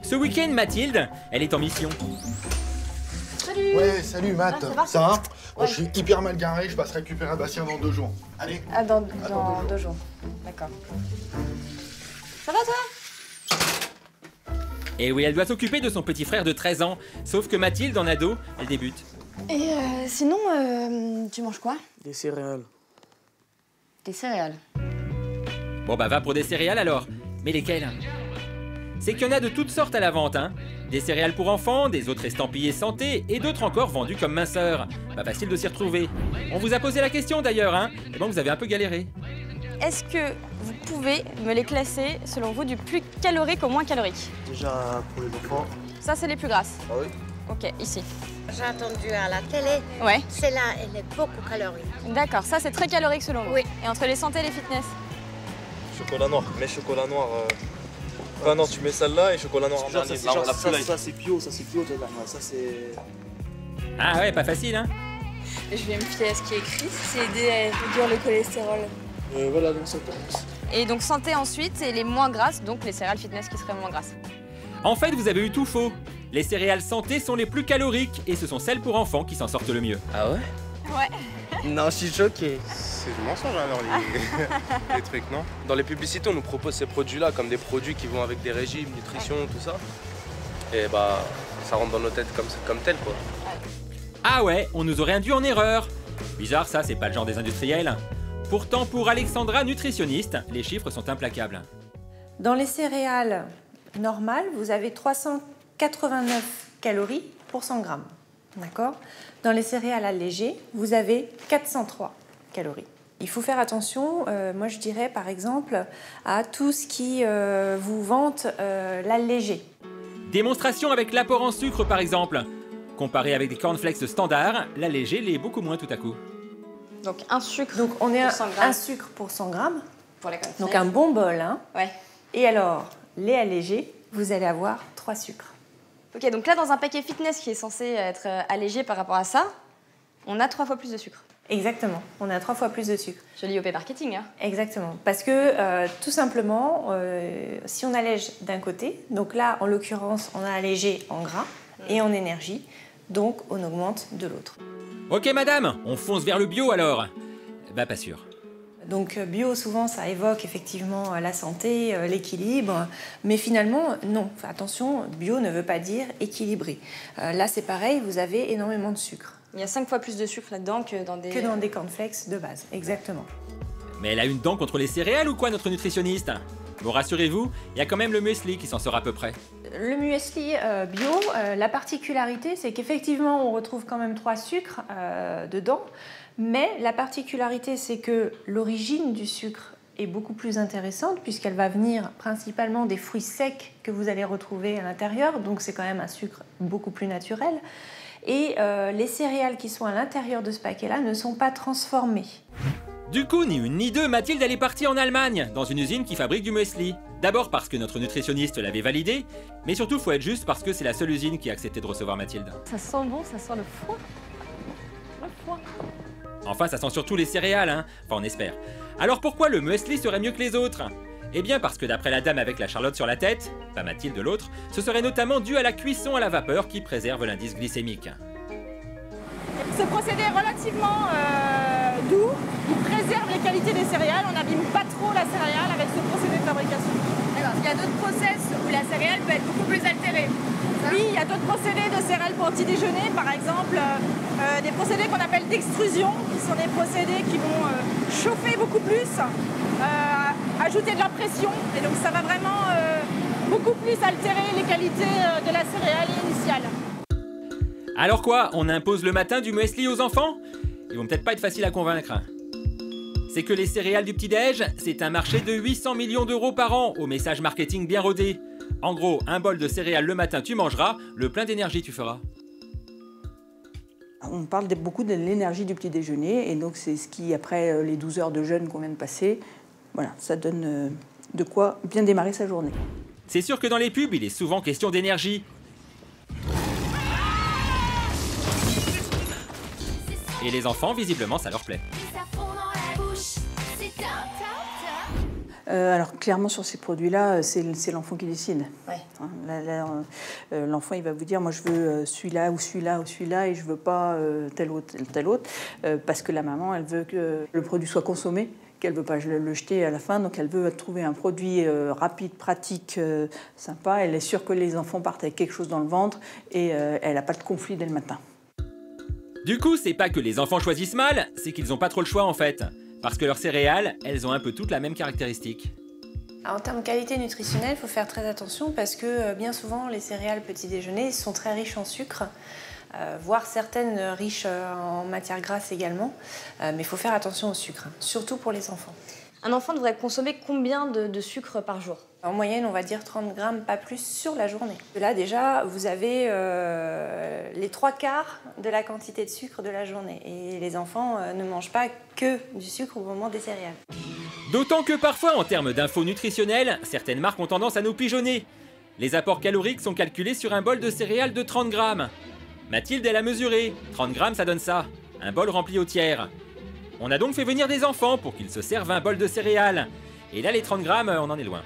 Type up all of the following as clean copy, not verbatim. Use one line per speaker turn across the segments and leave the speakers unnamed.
Ce week-end, Mathilde, elle est en mission.
Salut.
Ouais, salut Matt. Ça va? Bon,
Ouais.
je suis hyper mal garé, je passe récupérer Bastien dans 2 jours. Allez.
Ah, dans
2
jours. D'accord. Ça va, toi?
Et oui, elle doit s'occuper de son petit frère de 13 ans. Sauf que Mathilde, en ado, elle débute.
Et sinon, tu manges quoi?
Des céréales.
Des céréales.
Bon bah va pour des céréales alors. Mais lesquelles? C'est qu'il y en a de toutes sortes à la vente, hein. Des céréales pour enfants, des autres estampillées santé et d'autres encore vendues comme minceur. Pas facile de s'y retrouver. On vous a posé la question d'ailleurs, hein. Et bon, vous avez un peu galéré.
Est-ce que vous pouvez me les classer, selon vous, du plus calorique au moins calorique?
Déjà pour les enfants.
Ça, c'est les plus grasses.
Ah oui.
Ok, ici.
J'ai entendu à la télé,
Ouais.
celle-là, elle est beaucoup calorique.
D'accord, ça, c'est très calorique selon vous.
Oui.
Et entre les santé et les fitness?
Chocolat noir, mets chocolat noir. Ah non, tu mets celle-là et chocolat noir en
Genre,
dernier.
ça c'est bio, ça c'est...
Ah ouais, pas facile, hein.
Je vais me fier à ce qui est écrit, c'est aider à réduire le cholestérol.
Voilà, donc ça commence.
Et donc santé ensuite, et les moins grasses, donc les céréales fitness qui seraient moins grasses.
En fait, vous avez eu tout faux. Les céréales santé sont les plus caloriques et ce sont celles pour enfants qui s'en sortent le mieux.
Ah ouais?
Ouais.
Non, je suis choqué.
C'est du mensonge alors les trucs, non?
Dans les publicités, on nous propose ces produits-là comme des produits qui vont avec des régimes, nutrition, tout ça. Et bah, ça rentre dans nos têtes comme tel, quoi.
Ah ouais, on nous aurait induit en erreur. Bizarre ça, c'est pas le genre des industriels. Pourtant, pour Alexandra, nutritionniste, les chiffres sont implacables.
Dans les céréales normales, vous avez 389 calories pour 100 grammes. D'accord? Dans les céréales allégées, vous avez 403 calories. Il faut faire attention, moi je dirais par exemple, à tout ce qui vous vante l'allégé.
Démonstration avec l'apport en sucre par exemple. Comparé avec des cornflakes standards, l'allégé l'est beaucoup moins tout à coup.
Donc un sucre
Donc on est
pour 100 grammes.
un sucre pour 100 grammes,
Pour les cornflakes.
donc un bon bol. Hein.
Ouais.
Et alors, les allégés, vous allez avoir 3 sucres.
Ok, donc là, dans un paquet fitness qui est censé être allégé par rapport à ça, on a 3 fois plus de sucre.
Exactement, on a 3 fois plus de sucre.
Joli OP marketing, hein.
Exactement, parce que tout simplement, si on allège d'un côté, donc là, en l'occurrence, on a allégé en gras et en énergie, donc on augmente de l'autre.
Ok madame, on fonce vers le bio alors. Bah pas sûr.
Donc bio, souvent, ça évoque effectivement la santé, l'équilibre, mais finalement, non. Enfin, attention, bio ne veut pas dire équilibré. Là, c'est pareil, vous avez énormément de sucre.
Il y a 5 fois plus de sucre là-dedans que dans des
cornflakes de base, exactement.
Mais elle a une dent contre les céréales ou quoi notre nutritionniste? Bon rassurez-vous, il y a quand même le muesli qui s'en sort à peu près.
Le muesli bio, la particularité, c'est qu'effectivement, on retrouve quand même 3 sucres dedans, mais la particularité, c'est que l'origine du sucre est beaucoup plus intéressante puisqu'elle va venir principalement des fruits secs que vous allez retrouver à l'intérieur, donc c'est quand même un sucre beaucoup plus naturel. Et les céréales qui sont à l'intérieur de ce paquet-là ne sont pas transformées.
Du coup, ni une ni deux, Mathilde elle est partie en Allemagne, dans une usine qui fabrique du muesli. D'abord parce que notre nutritionniste l'avait validé, mais surtout faut être juste parce que c'est la seule usine qui a accepté de recevoir Mathilde.
Ça sent bon, ça sent le foie. Le foie.
Enfin, ça sent surtout les céréales, hein. Enfin, on espère. Alors pourquoi le muesli serait mieux que les autres? Eh bien parce que d'après la dame avec la charlotte sur la tête, pas Mathilde l'autre, ce serait notamment dû à la cuisson à la vapeur qui préserve l'indice glycémique.
Ce procédé est relativement doux, il préserve les qualités des céréales, on n'abîme pas trop la céréale avec ce procédé de fabrication.
D'accord, il y a d'autres process où la céréale peut être beaucoup plus altérée.
Oui, il y a d'autres procédés de céréales pour petit déjeuner, par exemple des procédés qu'on appelle d'extrusion, qui sont des procédés qui vont chauffer beaucoup plus, ajouter de la pression, et donc ça va vraiment beaucoup plus altérer les qualités de la céréale initiale.
Alors quoi, on impose le matin du muesli aux enfants? Ils vont peut-être pas être faciles à convaincre. C'est que les céréales du petit-déj, c'est un marché de 800 millions d'euros par an au message marketing bien rodé. En gros, un bol de céréales le matin tu mangeras, le plein d'énergie tu feras.
On parle beaucoup de l'énergie du petit déjeuner et donc c'est ce qui, après les 12 heures de jeûne qu'on vient de passer, voilà, ça donne de quoi bien démarrer sa journée.
C'est sûr que dans les pubs, il est souvent question d'énergie. Et les enfants, visiblement, ça leur plaît.
Alors clairement sur ces produits-là, c'est l'enfant qui décide.
Ouais.
L'enfant il va vous dire moi je veux celui-là ou celui-là ou celui-là et je veux pas tel autre, parce que la maman elle veut que le produit soit consommé, qu'elle veut pas le jeter à la fin, donc elle veut trouver un produit rapide, pratique, sympa. Elle est sûre que les enfants partent avec quelque chose dans le ventre et elle n'a pas de conflit dès le matin.
Du coup, c'est pas que les enfants choisissent mal, c'est qu'ils ont pas trop le choix en fait. Parce que leurs céréales, elles ont un peu toutes la même caractéristique.
En termes de qualité nutritionnelle, il faut faire très attention parce que bien souvent, les céréales petit déjeuner sont très riches en sucre, voire certaines riches en matières grasses également. Mais il faut faire attention au sucre, surtout pour les enfants.
Un enfant devrait consommer combien de sucre par jour?
En moyenne, on va dire 30 grammes, pas plus, sur la journée. Là, déjà, vous avez les 3/4 de la quantité de sucre de la journée. Et les enfants ne mangent pas que du sucre au moment des céréales.
D'autant que parfois, en termes d'infos nutritionnelles, certaines marques ont tendance à nous pigeonner. Les apports caloriques sont calculés sur un bol de céréales de 30 grammes. Mathilde, elle a mesuré. 30 grammes, ça donne ça. Un bol rempli au tiers. On a donc fait venir des enfants pour qu'ils se servent un bol de céréales. Et là, les 30 grammes, on en est loin.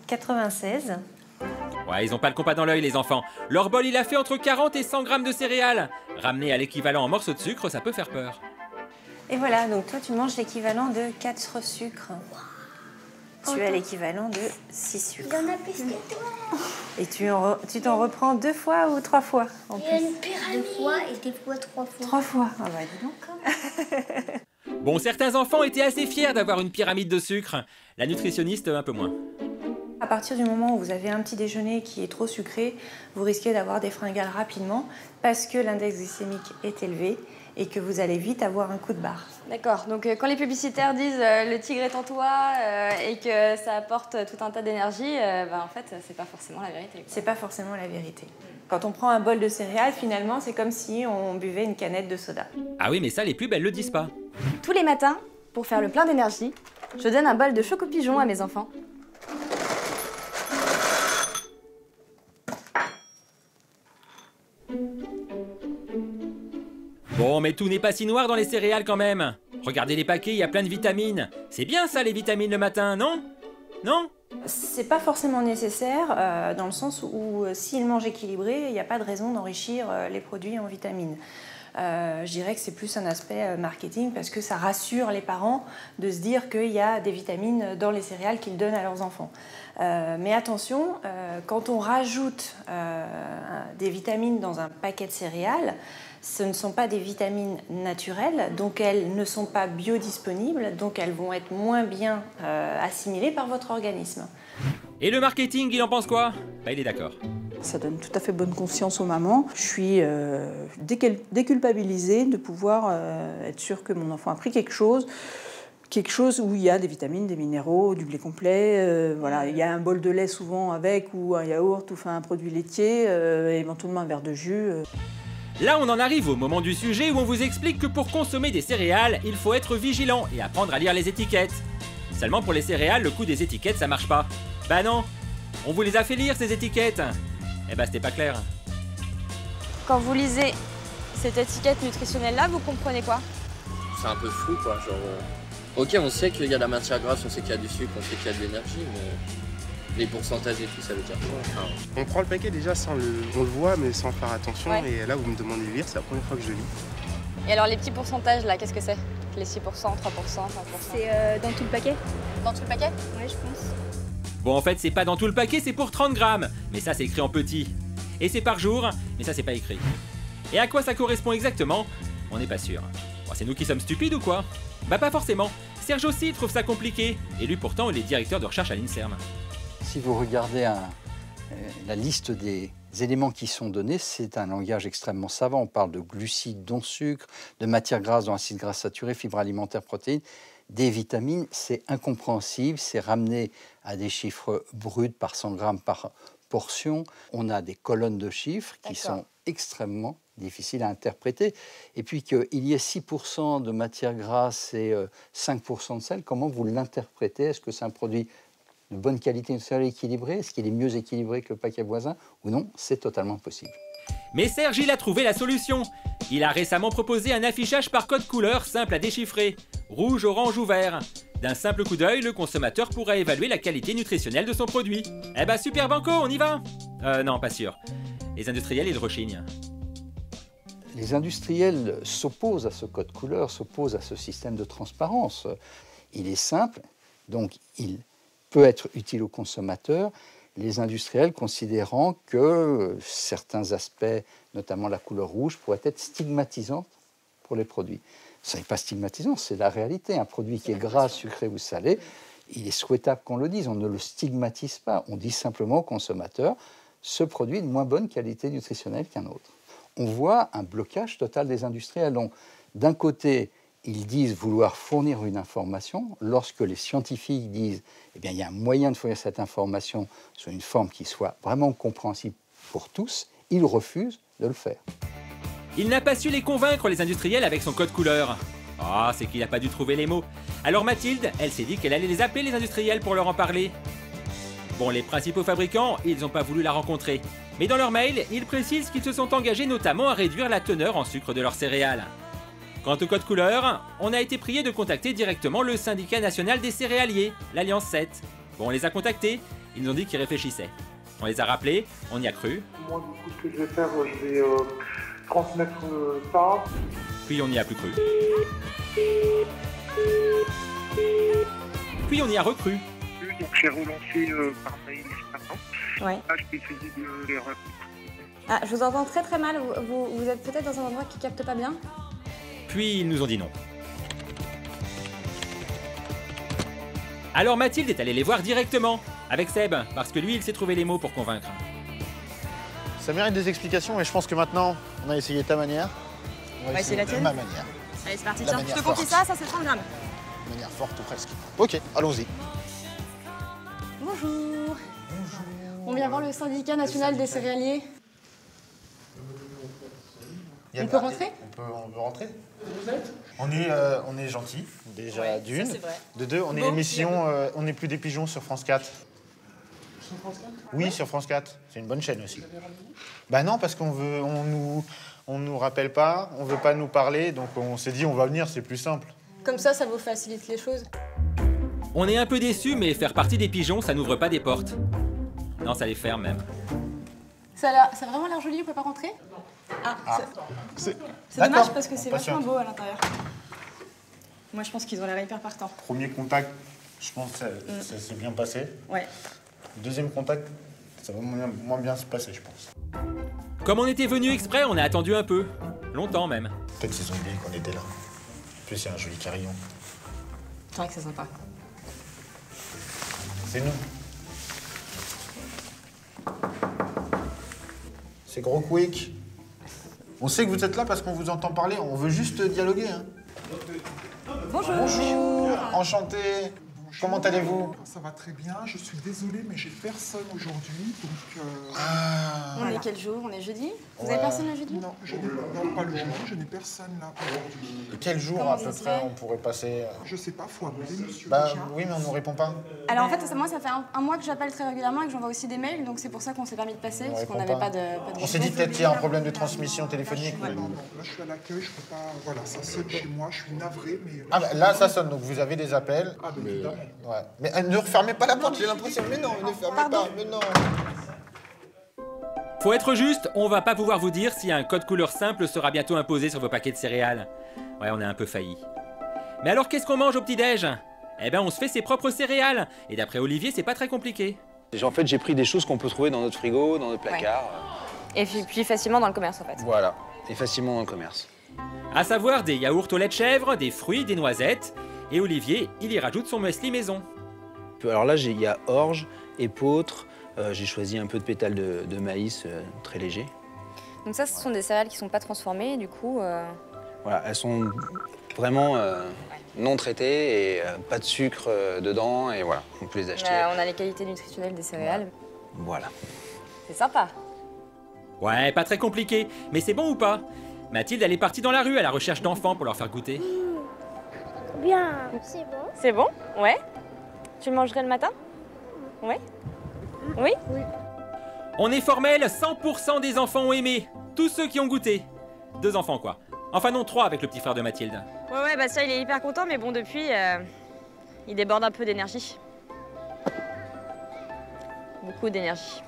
96.
Ouais, ils ont pas le compas dans l'œil, les enfants. Leur bol, il a fait entre 40 et 100 grammes de céréales. Ramené à l'équivalent en morceaux de sucre, ça peut faire peur.
Et voilà, donc toi, tu manges l'équivalent de 4 sucres. Tu as l'équivalent de 6 sucres.
Il y en a plus que toi.
Et tu t'en reprends 2 fois ou 3 fois en
Il y a
plus?
une pyramide. 2 fois et des fois 3 fois.
3 fois. Ah bah dis donc.
Bon, certains enfants étaient assez fiers d'avoir une pyramide de sucre. La nutritionniste, un peu moins.
À partir du moment où vous avez un petit déjeuner qui est trop sucré, vous risquez d'avoir des fringales rapidement parce que l'index glycémique est élevé et que vous allez vite avoir un coup de barre.
D'accord, donc quand les publicitaires disent le tigre est en toi et que ça apporte tout un tas d'énergie, en fait, c'est pas forcément la vérité.
C'est pas forcément la vérité. Quand on prend un bol de céréales, finalement, c'est comme si on buvait une canette de soda.
Ah oui, mais ça, les pubs, elles le disent pas.
Tous les matins, pour faire le plein d'énergie, je donne un bol de choco-pigeon à mes enfants.
Bon, mais tout n'est pas si noir dans les céréales quand même. Regardez les paquets, il y a plein de vitamines. C'est bien ça, les vitamines le matin, non? Non?
C'est pas forcément nécessaire, dans le sens où s'ils mangent équilibré, il n'y a pas de raison d'enrichir les produits en vitamines. Je dirais que c'est plus un aspect marketing parce que ça rassure les parents de se dire qu'il y a des vitamines dans les céréales qu'ils donnent à leurs enfants. Mais attention, quand on rajoute des vitamines dans un paquet de céréales, ce ne sont pas des vitamines naturelles, donc elles ne sont pas biodisponibles, donc elles vont être moins bien assimilées par votre organisme.
Et le marketing, il en pense quoi? Bah, il est d'accord.
Ça donne tout à fait bonne conscience aux mamans. Je suis déculpabilisée de pouvoir être sûre que mon enfant a pris quelque chose où il y a des vitamines, des minéraux, du blé complet. Voilà, il y a un bol de lait souvent avec, ou un yaourt, ou enfin un produit laitier, éventuellement un verre de jus.
Là, on en arrive au moment du sujet où on vous explique que pour consommer des céréales, il faut être vigilant et apprendre à lire les étiquettes. Seulement pour les céréales, le coup des étiquettes, ça marche pas. Bah non, on vous les a fait lire ces étiquettes. Eh bah c'était pas clair.
Quand vous lisez cette étiquette nutritionnelle-là, vous comprenez quoi?
C'est un peu flou quoi, genre... Ok, on sait qu'il y a de la matière grasse, on sait qu'il y a du sucre, on sait qu'il y a de l'énergie, mais les pourcentages et tout, ça veut dire quoi? Enfin...
On prend le paquet déjà sans on le voit, mais sans faire attention.
Ouais.
Et là, vous me demandez de lire, c'est la première fois que je lis.
Et alors les petits pourcentages là, qu'est-ce que c'est? Les 6%, 3%, 5%?
C'est dans tout le paquet?
Dans tout le paquet?
Ouais, je pense.
Bon, en fait, c'est pas dans tout le paquet, c'est pour 30 grammes. Mais ça, c'est écrit en petit. Et c'est par jour, mais ça, c'est pas écrit. Et à quoi ça correspond exactement? On n'est pas sûr. Bon, c'est nous qui sommes stupides ou quoi? Bah pas forcément. Serge aussi trouve ça compliqué. Et lui, pourtant, il est directeur de recherche à l'INSERM.
Si vous regardez la liste des éléments qui sont donnés, c'est un langage extrêmement savant. On parle de glucides, dont sucre, de matières grasses, dont acides gras saturés, fibres alimentaires, protéines, des vitamines. C'est incompréhensible, c'est ramené à des chiffres bruts par 100 grammes par portion. On a des colonnes de chiffres qui sont extrêmement difficiles à interpréter. Et puis qu'il y ait 6% de matières grasses et 5% de sel, comment vous l'interprétez? Est-ce que c'est un produit de bonne qualité nutritionnelle équilibré? Est-ce qu'il est mieux équilibré que le paquet voisin? Ou non, c'est totalement possible.
Mais Serge, il a trouvé la solution. Il a récemment proposé un affichage par code couleur simple à déchiffrer. Rouge, orange ou vert. D'un simple coup d'œil, le consommateur pourra évaluer la qualité nutritionnelle de son produit. Eh bah super banco, on y va? Non, pas sûr. Les industriels, ils rechignent.
Les industriels s'opposent à ce code couleur, s'opposent à ce système de transparence. Il est simple, donc il peut être utile au consommateur. Les industriels considérant que certains aspects, notamment la couleur rouge, pourraient être stigmatisants pour les produits. Ce n'est pas stigmatisant, c'est la réalité. Un produit qui est gras, sucré ou salé, il est souhaitable qu'on le dise. On ne le stigmatise pas. On dit simplement au consommateur, ce produit est de moins bonne qualité nutritionnelle qu'un autre. On voit un blocage total des industriels. Donc, d'un côté, ils disent vouloir fournir une information. Lorsque les scientifiques disent eh bien, il y a un moyen de fournir cette information sous une forme qui soit vraiment compréhensible pour tous, ils refusent de le faire.
Il n'a pas su les convaincre, les industriels, avec son code couleur. Ah, c'est qu'il n'a pas dû trouver les mots. Alors Mathilde, elle s'est dit qu'elle allait les appeler, les industriels, pour leur en parler. Bon, les principaux fabricants, ils n'ont pas voulu la rencontrer. Mais dans leur mail, ils précisent qu'ils se sont engagés notamment à réduire la teneur en sucre de leurs céréales. Quant au code couleur, on a été prié de contacter directement le syndicat national des céréaliers, l'Alliance 7. Bon, on les a contactés, ils nous ont dit qu'ils réfléchissaient. On les a rappelés, on y a cru.
Moi, du coup, ce que je vais faire, je vais transmettre ça.
Puis on n'y a plus cru. Puis on y a recru.
Donc j'ai relancé par mail ce matin.
Ouais.
Là, je peux essayer de les rappeler.
Ah, je vous entends très très mal. Vous êtes peut-être dans un endroit qui capte pas bien?
Puis ils nous ont dit non. Alors Mathilde est allée les voir directement, avec Seb, parce que lui, il s'est trouvé les mots pour convaincre.
Ça mérite des explications, et je pense que maintenant, on a essayé ta manière.
On va essayer la tienne.
Ma manière.
Allez, c'est parti,
La
tiens. Je
manière
te confie
forte.
ça c'est 30 grammes.
De manière forte ou presque. Ok, allons-y.
Bonjour. On vient voir le syndicat national des céréaliers. On peut rentrer?
On peut rentrer. On est gentils, déjà
Ouais,
d'une.
ça, c'est vrai.
De deux, on est
Bon,
émission On n'est plus des pigeons sur France 4.
Sur France 4?
Oui, sur France 4. C'est une bonne chaîne aussi. Bah non, parce on nous rappelle pas, on veut pas nous parler, donc on s'est dit on va venir, c'est plus simple.
Comme ça vous facilite les choses.
On est un peu déçus, mais faire partie des pigeons, ça n'ouvre pas des portes. Non, ça les ferme même.
Ça a vraiment l'air joli, on peut pas rentrer? Ah, c'est dommage parce que c'est vachement beau à l'intérieur. Moi je pense qu'ils ont l'air hyper partants.
Premier contact, je pense que ça s'est bien passé.
Ouais.
Deuxième contact, ça va moins bien se passer, je pense.
Comme on était venu exprès, on a attendu un peu. Longtemps même.
Peut-être qu'ils ont oublié qu'on était là. En plus, il y a un joli carillon.
C'est vrai que c'est sympa.
C'est nous. C'est Gros Quick. On sait que vous êtes là parce qu'on vous entend parler. On veut juste dialoguer. Hein.
Bonjour.
Bonjour. Enchanté. Comment allez-vous?
Ça va très bien. Je suis désolé, mais j'ai personne aujourd'hui. Donc.
On est quel jour? On est jeudi? Vous
Ouais.
avez personne le jeudi?
Non, non, pas le jeudi. Je n'ai personne là aujourd'hui.
Quel jour
Comment
à
ça
peu
se
près
fait
on pourrait passer?
Je sais pas, faut appeler monsieur.
Bah
déjà.
oui, mais on nous répond pas.
Alors en fait, moi ça fait un mois que j'appelle très régulièrement et que j'envoie aussi des mails, donc c'est pour ça qu'on s'est permis de passer,
On
parce qu'on
répond
n'avait
pas.
pas de
On s'est dit peut-être qu'il y a un problème de transmission téléphonique.
Non, non, là je suis à l'accueil, je peux pas. Voilà, ça sonne chez moi, je suis navré, mais.
Ah bah, là ça sonne, donc vous avez des appels.
Ah, bah, évidemment.
Ouais. Mais ne refermez pas la porte, j'ai l'impression. Mais non, ne fermez pas, mais non.
Faut être juste, on va pas pouvoir vous dire si un code couleur simple sera bientôt imposé sur vos paquets de céréales. Ouais, on a un peu failli. Mais alors qu'est-ce qu'on mange au petit-déj? Eh ben on se fait ses propres céréales. Et d'après Olivier, c'est pas très compliqué.
En fait, j'ai pris des choses qu'on peut trouver dans notre frigo, dans notre placard.
Et puis facilement dans le commerce en fait.
Voilà, et facilement dans le commerce.
À savoir des yaourts au lait de chèvre, des fruits, des noisettes. Et Olivier, il y rajoute son muesli maison.
Alors là, il y a orge, épeautre, j'ai choisi un peu de pétales de maïs très léger.
Donc ça, ce sont des céréales qui sont pas transformées, et du coup...
Voilà, elles sont vraiment non traitées et pas de sucre dedans, et voilà, on peut les acheter.
on a les qualités nutritionnelles des céréales.
Voilà.
C'est sympa.
Ouais, pas très compliqué. Mais c'est bon ou pas? Mathilde, elle est partie dans la rue à la recherche d'enfants pour leur faire goûter.
Bien, c'est bon.
C'est bon? Ouais. Tu le mangerais le matin? Ouais. Oui?
Oui.
On est formel, 100% des enfants ont aimé. Tous ceux qui ont goûté. 2 enfants, quoi. Enfin non, 3 avec le petit frère de Mathilde.
Ouais, bah ça, il est hyper content, mais bon, depuis, il déborde un peu d'énergie. Beaucoup d'énergie.